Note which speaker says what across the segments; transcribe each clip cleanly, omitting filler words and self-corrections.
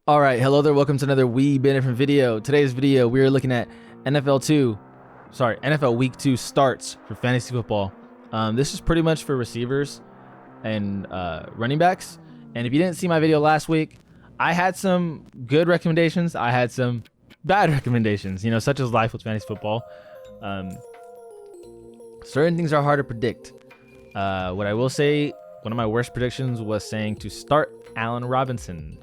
Speaker 1: All right, hello there. Welcome to another wee bit different video. Today's video, we are looking at NFL Week 2 starts for fantasy football. This is pretty much for receivers and running backs. And if you didn't see my video last week, I had some good recommendations. I had some bad recommendations, such as life with fantasy football. Certain things are hard to predict. What I will say, one of my worst predictions was saying to start Allen Robinson.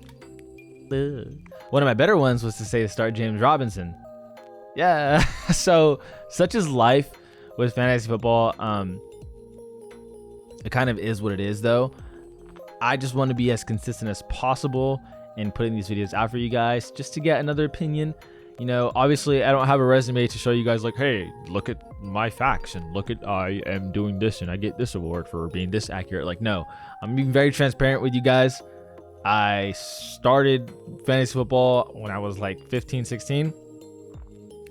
Speaker 1: One of my better ones was to say to start James Robinson. Yeah, so such is life with fantasy football. It kind of is what it is, though. I just want to be as consistent as possible in putting these videos out for you guys, just to get another opinion. Obviously, I don't have a resume to show you guys like, hey, look at my facts and look at I am doing this and I get this award for being this accurate. Like, no, I'm being very transparent with you guys. I started fantasy football when I was like 15, 16.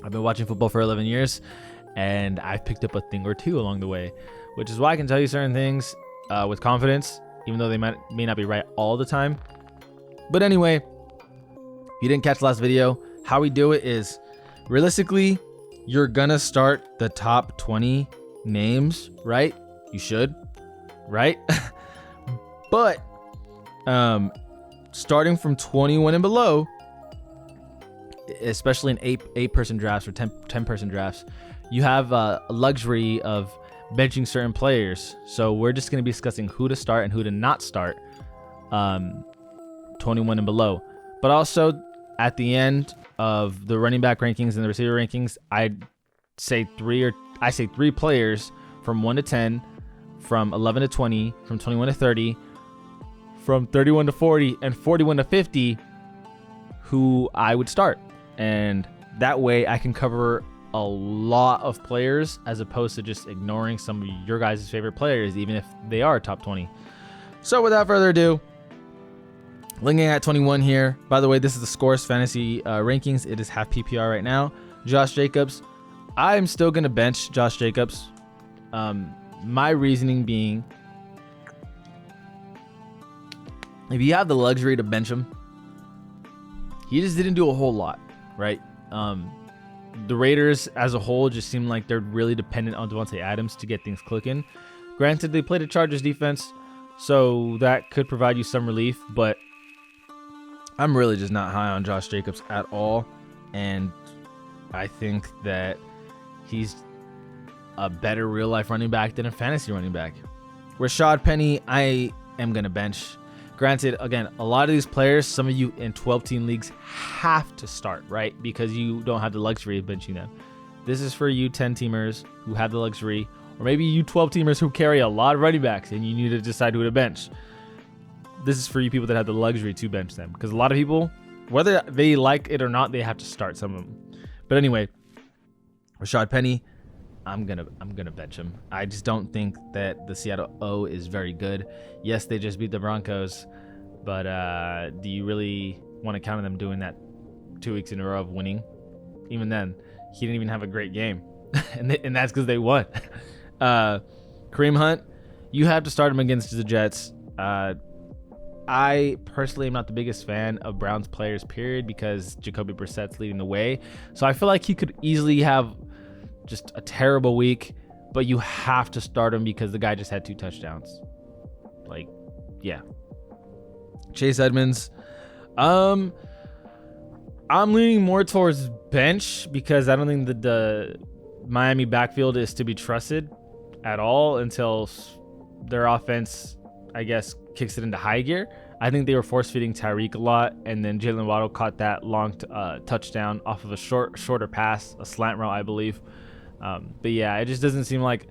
Speaker 1: I've been watching football for 11 years, and I've picked up a thing or two along the way, which is why I can tell you certain things with confidence, even though they may not be right all the time. But anyway, if you didn't catch the last video, how we do it is, realistically, you're gonna start the top 20 names, right? You should, right? But starting from 21 and below, especially in eight person drafts or 10 person drafts, you have a luxury of benching certain players. So we're just going to be discussing who to start and who to not start, 21 and below. But also at the end of the running back rankings and the receiver rankings, I say three players from 1 to 10, from 11 to 20, from 21 to 30, from 31 to 40, and 41 to 50 who I would start. And that way I can cover a lot of players as opposed to just ignoring some of your guys' favorite players, even if they are top 20. So without further ado, looking at 21 here. By the way, this is the Scores Fantasy rankings. It is half PPR right now. Josh Jacobs. I'm still going to bench Josh Jacobs. My reasoning being, if you have the luxury to bench him, he just didn't do a whole lot, right? The Raiders as a whole just seem like they're really dependent on Devontae Adams to get things clicking. Granted, they played a Chargers defense, so that could provide you some relief, but I'm really just not high on Josh Jacobs at all, and I think that he's a better real-life running back than a fantasy running back. Rashad Penny, I am going to bench. Granted, again, a lot of these players, some of you in 12-team leagues have to start, right? Because you don't have the luxury of benching them. This is for you 10-teamers who have the luxury, or maybe you 12-teamers who carry a lot of running backs and you need to decide who to bench. This is for you people that have the luxury to bench them. Because a lot of people, whether they like it or not, they have to start some of them. But anyway, Rashad Penny, I'm gonna bench him. I just don't think that the Seattle O is very good. Yes, they just beat the Broncos, but do you really want to count on them doing that 2 weeks in a row of winning? Even then, he didn't even have a great game, and that's because they won. Kareem Hunt, you have to start him against the Jets. I personally am not the biggest fan of Browns players, period, because Jacoby Brissett's leading the way. So I feel like he could easily have just a terrible week, but you have to start him because the guy just had 2 touchdowns. Like, yeah. Chase Edmonds. I'm leaning more towards bench because I don't think the Miami backfield is to be trusted at all until their offense, I guess, kicks it into high gear. I think they were force-feeding Tyreek a lot, and then Jalen Waddle caught that long touchdown off of a shorter pass, a slant route, I believe. But yeah, it just doesn't seem like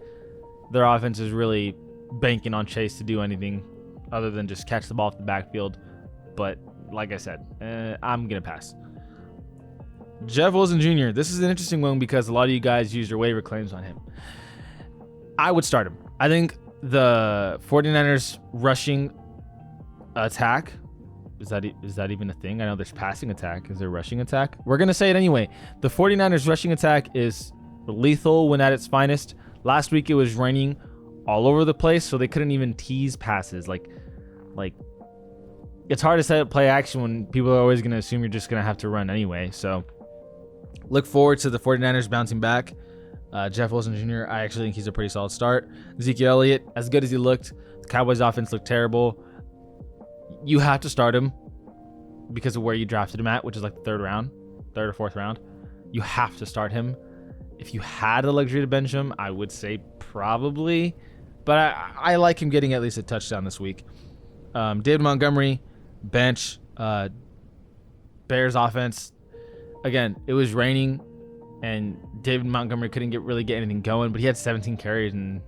Speaker 1: their offense is really banking on Chase to do anything other than just catch the ball off the backfield. But like I said, I'm going to pass. Jeff Wilson Jr. This is an interesting one because a lot of you guys use your waiver claims on him. I would start him. I think the 49ers rushing attack, is that even a thing? I know there's passing attack. Is there rushing attack? We're going to say it anyway. The 49ers rushing attack is lethal when at its finest. Last week it was raining all over the place, so they couldn't even tease passes. Like it's hard to set up play action when people are always going to assume you're just going to have to run anyway. So look forward to the 49ers bouncing back. Jeff Wilson Jr., I actually think he's a pretty solid start. Ezekiel Elliott, as good as he looked, the Cowboys offense looked terrible. You have to start him because of where you drafted him at, which is like the third or fourth round. You have to start him. If you had the luxury to bench him, I would say probably. But I like him getting at least a touchdown this week. David Montgomery, bench. Bears offense. Again, it was raining, and David Montgomery couldn't really get anything going, but he had 17 carries and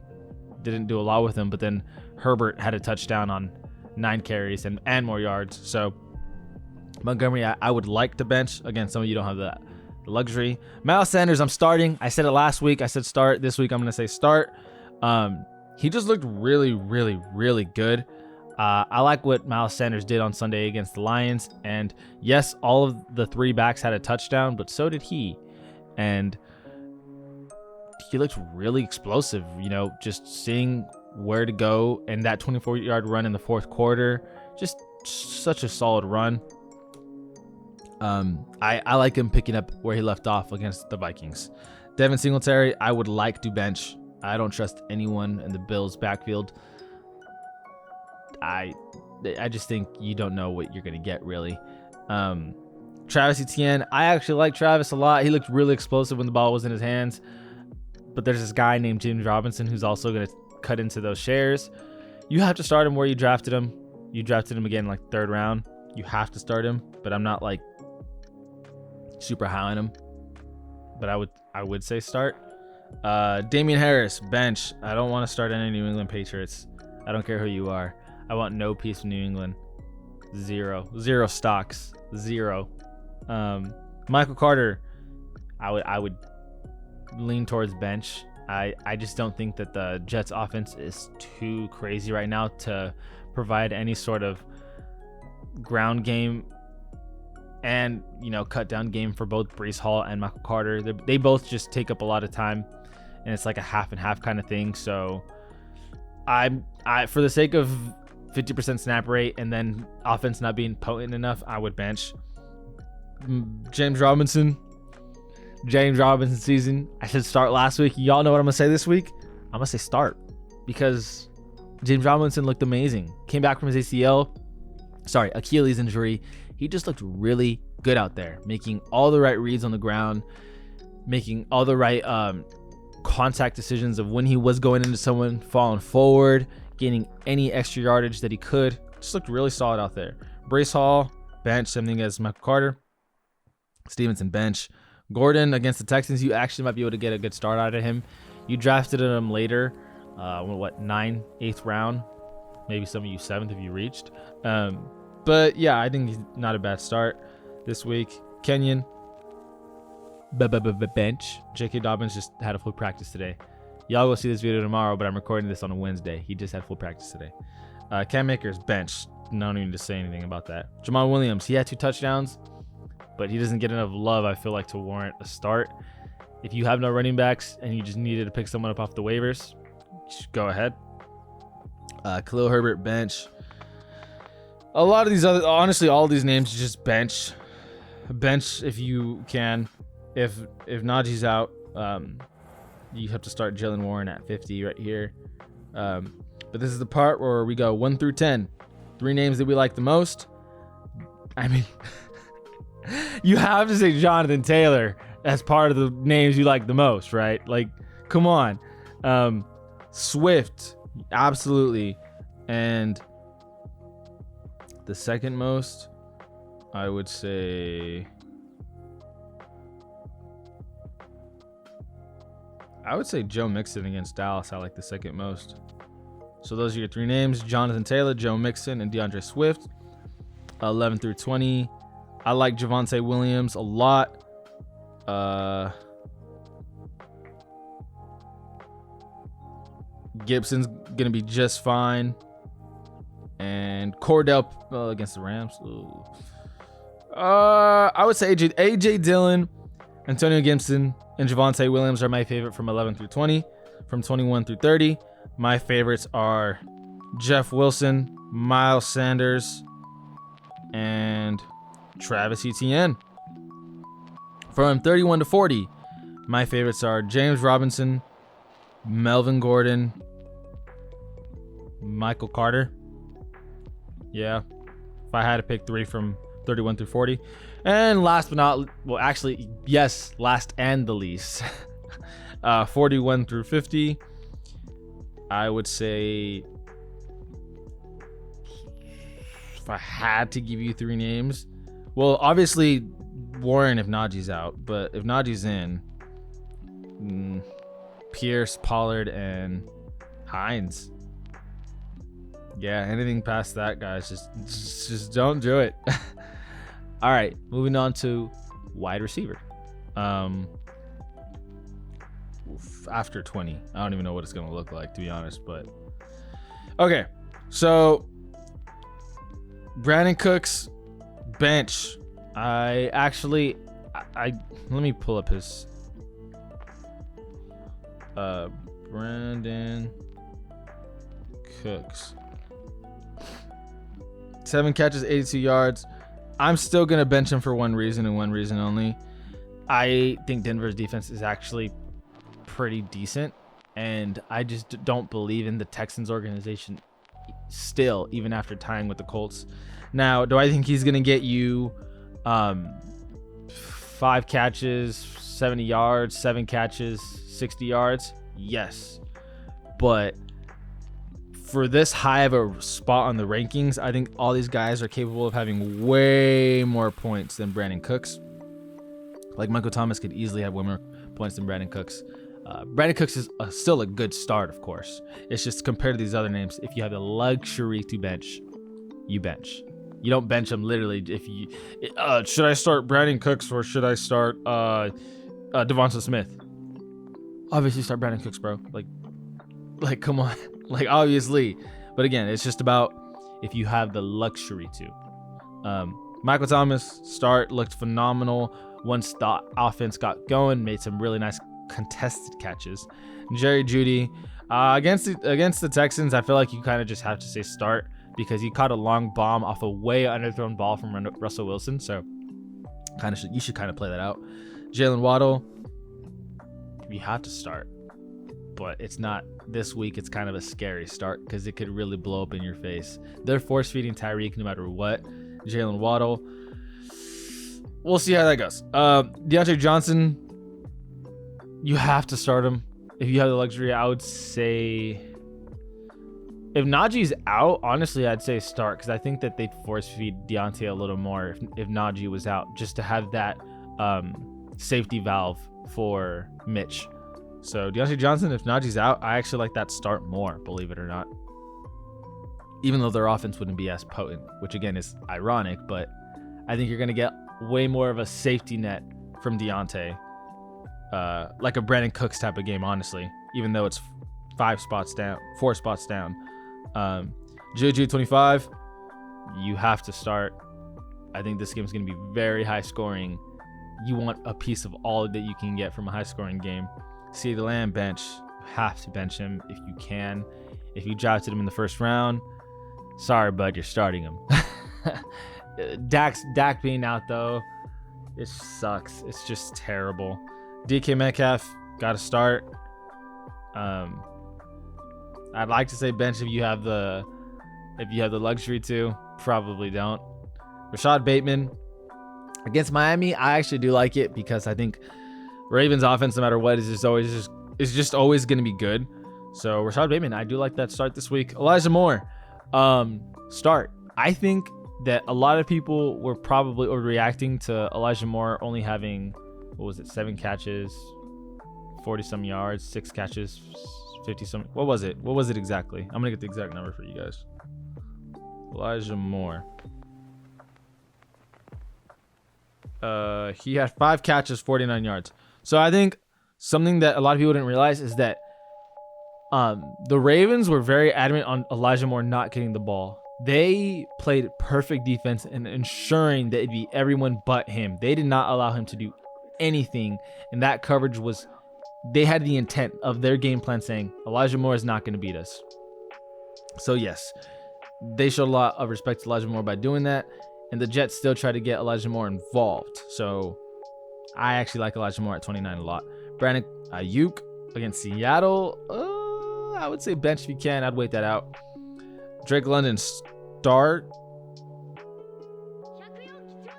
Speaker 1: didn't do a lot with him. But then Herbert had a touchdown on 9 carries and more yards. So Montgomery, I would like to bench. Again, some of you don't have the luxury. Miles Sanders, I'm starting. I said it last week. I said start. This week, I'm going to say start. He just looked really, really, really good. I like what Miles Sanders did on Sunday against the Lions. And yes, all of the 3 backs had a touchdown, but so did he. And he looked really explosive, just seeing where to go. And that 24-yard run in the fourth quarter, just such a solid run. I like him picking up where he left off against the Vikings. Devin Singletary, I would like to bench. I don't trust anyone in the Bills backfield. I just think you don't know what you're going to get, really. Travis Etienne, I actually like Travis a lot. He looked really explosive when the ball was in his hands. But there's this guy named James Robinson who's also going to cut into those shares. You have to start him where you drafted him. You drafted him again like third round. You have to start him, but I'm not like super high on him. But I would say start. Damian Harris, bench. I don't want to start any New England Patriots. I don't care who you are. I want no piece of New England. Zero stocks. Zero. Michael Carter, I would lean towards bench. I just don't think that the Jets offense is too crazy right now to provide any sort of ground game and cut down game for both Breece Hall and Michael Carter. They both just take up a lot of time, and it's like a half and half kind of thing. So I for the sake of 50% snap rate and then offense not being potent enough, I would bench. James Robinson season. I said start last week. Y'all know what I'm gonna say this week. I'm gonna say start because James Robinson looked amazing. Came back from his Achilles injury. He just looked really good out there, making all the right reads on the ground, making all the right contact decisions of when he was going into someone, falling forward, gaining any extra yardage that he could. Just looked really solid out there. Breece Hall, bench, same thing as Michael Carter. Stevenson, bench. Gordon against the Texans, you actually might be able to get a good start out of him. You drafted him later, 8th round, maybe some of you 7th if you reached. But yeah, I think he's not a bad start this week. Kenyon, bench. J.K. Dobbins just had a full practice today. Y'all will see this video tomorrow, but I'm recording this on a Wednesday. He just had full practice today. Cam Akers, bench. No need to say anything about that. Jamal Williams, he had 2 touchdowns, but he doesn't get enough love, I feel like, to warrant a start. If you have no running backs and you just needed to pick someone up off the waivers, just go ahead. Khalil Herbert, bench. A lot of these honestly, all of these names, just bench. Bench if you can. If Najee's out, you have to start Jaylen Warren at 50 right here. But this is the part where we go 1 through 10. 3 names that we like the most. I mean, you have to say Jonathan Taylor as part of the names you like the most, right? Like, come on. Swift, absolutely. And the second most, I would say Joe Mixon against Dallas. I like the second most. So those are your 3 names: Jonathan Taylor, Joe Mixon, and DeAndre Swift. 11 through 20. I like Javonte Williams a lot. Gibson's gonna be just fine. And Cordell against the Rams. Ooh. I would say AJ Dillon, Antonio Gibson, and Javonte Williams are my favorite from 11 through 20. From 21 through 30, my favorites are Jeff Wilson, Miles Sanders, and Travis Etienne. From 31 to 40, my favorites are James Robinson, Melvin Gordon, Michael Carter. Yeah, if I had to pick 3 from 31 through 40. And last but not, well, actually, yes, last and the least, 41 through 50, I would say, if I had to give you 3 names, well, obviously Warren if Najee's out, but if Najee's in, Pierce, Pollard, and Hines. Yeah, anything past that, guys, just don't do it. All right, moving on to wide receiver. After 20, I don't even know what it's gonna look like, to be honest. But okay, so Brandon Cooks bench. I let me pull up his Brandon Cooks. 7 catches, 82 yards. I'm still going to bench him for one reason and one reason only. I think Denver's defense is actually pretty decent, and I just don't believe in the Texans organization still, even after tying with the Colts. Now, do I think he's going to get you 5 catches, 70 yards, 7 catches, 60 yards? Yes. But for this high of a spot on the rankings, I think all these guys are capable of having way more points than Brandon Cooks. Like Michael Thomas could easily have way more points than Brandon Cooks. Brandon Cooks is still a good start, of course. It's just compared to these other names, if you have the luxury to bench, you bench. You don't bench him literally. If you should I start Brandon Cooks or should I start Devonta Smith? Obviously start Brandon Cooks, bro. Like come on. Like obviously. But again, it's just about if you have the luxury to. Michael Thomas looked phenomenal once the offense got going, made some really nice contested catches. Jerry Jeudy against the Texans, I feel like you kind of just have to say start, because he caught a long bomb off a way underthrown ball from Russell Wilson. So you should kind of play that out. Jalen Waddle, you have to start, but it's not this week. It's kind of a scary start because it could really blow up in your face. They're force feeding Tyreek no matter what. Jalen Waddle, we'll see how that goes. Deontay Johnson, you have to start him if you have the luxury. I would say if Najee's out, honestly, I'd say start, because I think that they'd force feed Deontay a little more if Najee was out, just to have that safety valve for Mitch. So Deontay Johnson, if Najee's out, I actually like that start more, believe it or not. Even though their offense wouldn't be as potent, which again is ironic, but I think you're going to get way more of a safety net from Deontay. Like a Brandon Cooks type of game, honestly, even though it's 4 spots down. Juju 25, you have to start. I think this game is going to be very high scoring. You want a piece of all that you can get from a high scoring game. CeeDee Lamb bench. You have to bench him if you can. If you drafted him in the first round, sorry, bud, you're starting him. Dak being out though, it sucks. It's just terrible. DK Metcalf, got to start. I'd like to say bench if you have the luxury to. Probably don't. Rashad Bateman against Miami, I actually do like it, because I think Ravens offense, no matter what, is just always going to be good. So Rashad Bateman, I do like that start this week. Elijah Moore, start. I think that a lot of people were probably overreacting to Elijah Moore only having, 7 catches, 40 some yards, 6 catches, 50 some. What was it exactly? I'm gonna get the exact number for you guys. Elijah Moore. He had 5 catches, 49 yards. So I think something that a lot of people didn't realize is that the Ravens were very adamant on Elijah Moore not getting the ball. They played perfect defense in ensuring that it'd be everyone but him. They did not allow him to do anything, and that coverage was, they had the intent of their game plan saying Elijah Moore is not going to beat us. So yes, they showed a lot of respect to Elijah Moore by doing that. and the Jets still try to get Elijah Moore involved. So I actually like Elijah Moore at 29 a lot. Brandon Ayuk against Seattle. I would say bench if you can. I'd wait that out. Drake London start,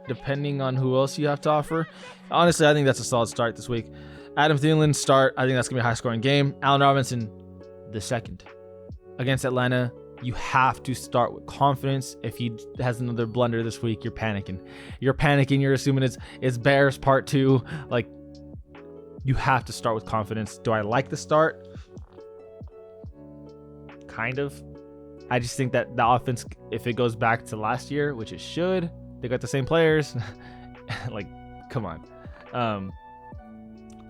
Speaker 1: depending on who else you have to offer. Honestly, I think that's a solid start this week. Adam Thielen start. I think that's going to be a high-scoring game. Allen Robinson, the second. Against Atlanta, you have to start with confidence. If he has another blunder this week, you're panicking. You're assuming it's Bears part 2. Like, you have to start with confidence. Do I like the start? Kind of. I just think that the offense, if it goes back to last year, which it should, they got the same players. Like, come on.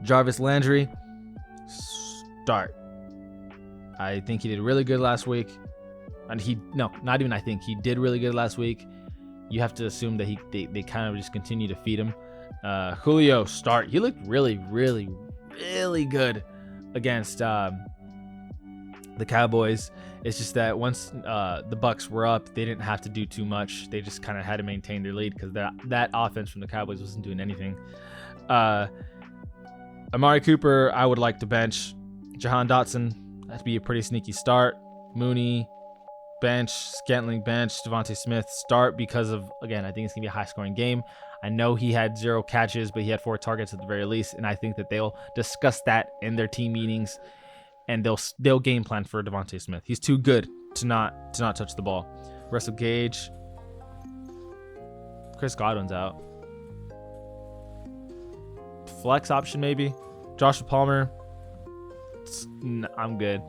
Speaker 1: Jarvis Landry, start. I think he did really good last week. And he did really good last week. You have to assume that they kind of just continue to feed him. Julio, start. He looked really, really, really good against the Cowboys. It's just that once the Bucs were up, they didn't have to do too much. They just kind of had to maintain their lead because that offense from the Cowboys wasn't doing anything. Amari Cooper, I would like to bench. Jahan Dotson, that'd be a pretty sneaky start. Mooney, bench. Scantling, bench. Devontae Smith, start because of, again, I think it's going to be a high-scoring game. I know he had 0 catches, but he had 4 targets at the very least, and I think that they'll discuss that in their team meetings, and they'll game plan for Devontae Smith. He's too good to not touch the ball. Russell Gage. Chris Godwin's out. Flex option maybe. Joshua Palmer. I'm good.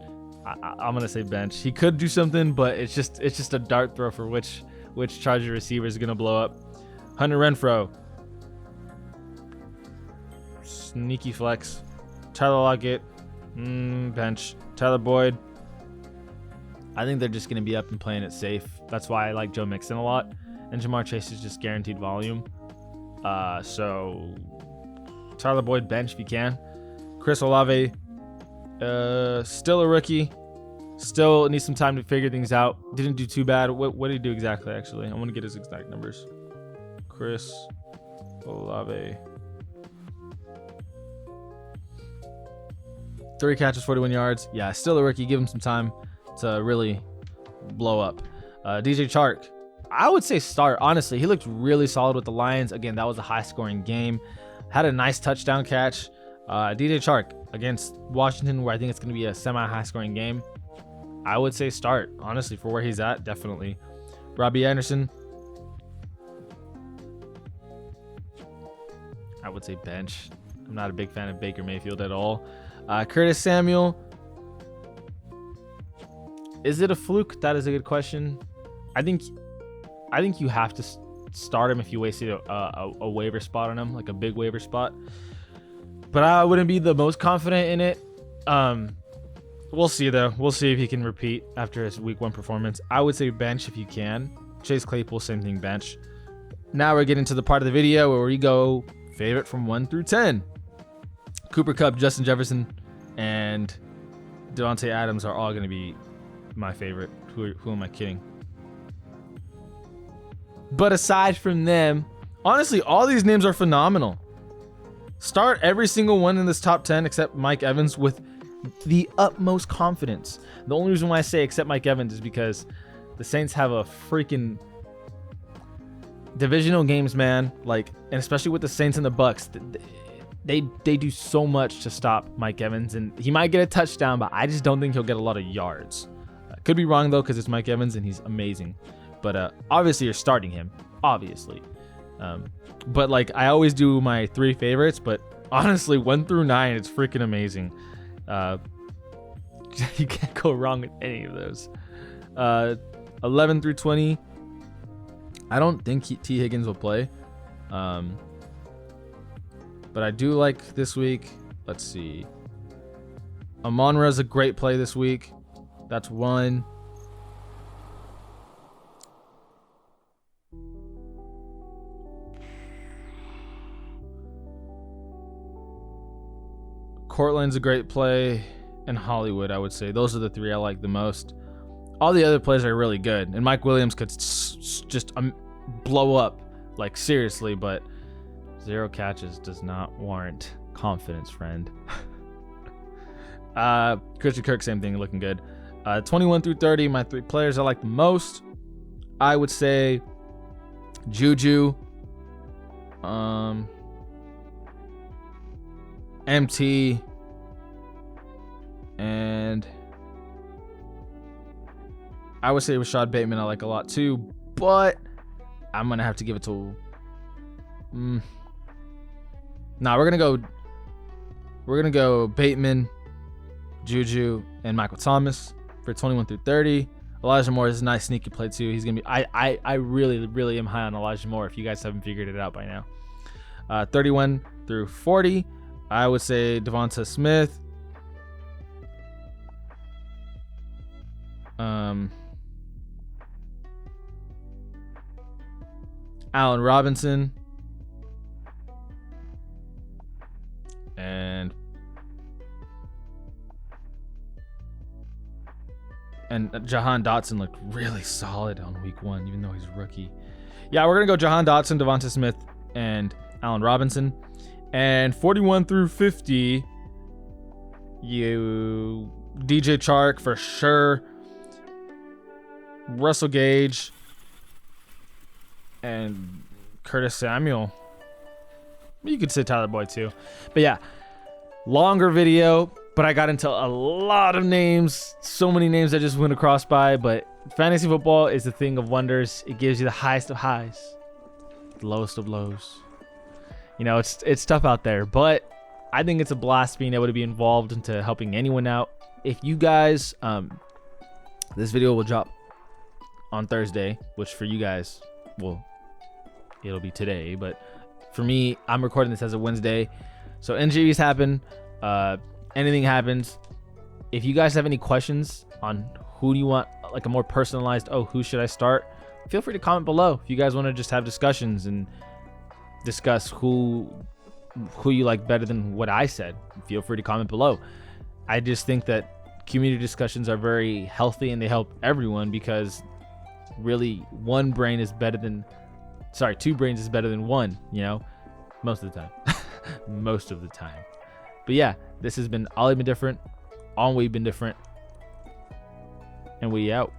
Speaker 1: I'm gonna say bench. He could do something, but it's just a dart throw for which Charger receiver is gonna blow up. Hunter Renfrow. Sneaky flex. Tyler Lockett. Bench. Tyler Boyd. I think they're just gonna be up and playing it safe. That's why I like Joe Mixon a lot. And Jamar Chase is just guaranteed volume. So Tyler Boyd, bench if you can. Chris Olave, still a rookie. Still needs some time to figure things out. Didn't do too bad. What did he do exactly, actually? I want to get his exact numbers. Chris Olave. 3 catches, 41 yards. Yeah, still a rookie. Give him some time to really blow up. DJ Chark, I would say start. Honestly, he looked really solid with the Lions. Again, that was a high-scoring game. Had a nice touchdown catch. DJ Chark against Washington, where I think it's going to be a semi-high-scoring game. I would say start. Honestly, for where he's at, definitely. Robbie Anderson, I would say bench. I'm not a big fan of Baker Mayfield at all. Curtis Samuel, is it a fluke? That is a good question. I think you have to start him if you wasted a waiver spot on him, like a big waiver spot. But I wouldn't be the most confident in it. We'll see though. We'll see if he can repeat after his week 1 performance. I would say bench if you can. Chase Claypool, same thing, bench. Now we're getting to the part of the video where we go favorite from 1 through 10. Cooper Kupp, Justin Jefferson, and Davante Adams are all going to be my favorite. Who am I kidding? But aside from them, honestly, all these names are phenomenal. Start every single one in this top 10 except Mike Evans with the utmost confidence. The only reason why I say except Mike Evans is because the Saints have a freaking divisional games, man. Like, and especially with the Saints and the Bucks, they do so much to stop Mike Evans, and he might get a touchdown, but I just don't think he'll get a lot of yards. Could be wrong though, because it's Mike Evans and he's amazing. But obviously you're starting him, obviously. But like I always do my 3 favorites, but honestly 1 through 9, it's freaking amazing. You can't go wrong with any of those. 11 through 20, I don't think T. Higgins will play. But I do like this week. Let's see. Amon-Ra is a great play this week. That's 1. Cortland's a great play, and Hollywood, I would say. Those are the 3 I like the most. All the other plays are really good, and Mike Williams could just blow up, like seriously, but 0 catches does not warrant confidence, friend. Christian Kirk, same thing, looking good. 21 through 30, my 3 players I like the most. I would say Juju, MT, and I would say Rashad Bateman I like a lot too, but I'm gonna have to give it to we're gonna go Bateman, Juju, and Michael Thomas for 21 through 30. Elijah Moore is a nice sneaky play too. He's gonna be I really am high on Elijah Moore if you guys haven't figured it out by now. 31 through 40, I would say Devonta Smith, Allen Robinson, and Jahan Dotson looked really solid on week 1, even though he's a rookie. Yeah, we're gonna go Jahan Dotson, Devonta Smith, and Allen Robinson. And 41 through 50, you DJ Chark for sure, Russell Gage, and Curtis Samuel. You could say Tyler Boyd too. But yeah, longer video, but I got into a lot of names, so many names I just went across by. But fantasy football is a thing of wonders. It gives you the highest of highs, the lowest of lows. You know, it's tough out there, but I think it's a blast being able to be involved into helping anyone out. If you guys, this video will drop on Thursday, which for you guys, well, it'll be today, but for me, I'm recording this as a Wednesday. So injuries happen, anything happens. If you guys have any questions on who do you want, like a more personalized, who should I start? Feel free to comment below. If you guys want to just have discussions and discuss who you like better than what I said, feel free to comment below. I just think that community discussions are very healthy and they help everyone, because really two brains is better than one, you know, most of the time. Most of the time. But yeah, this has been Ollie Been Different, on We've Been Different, and we out.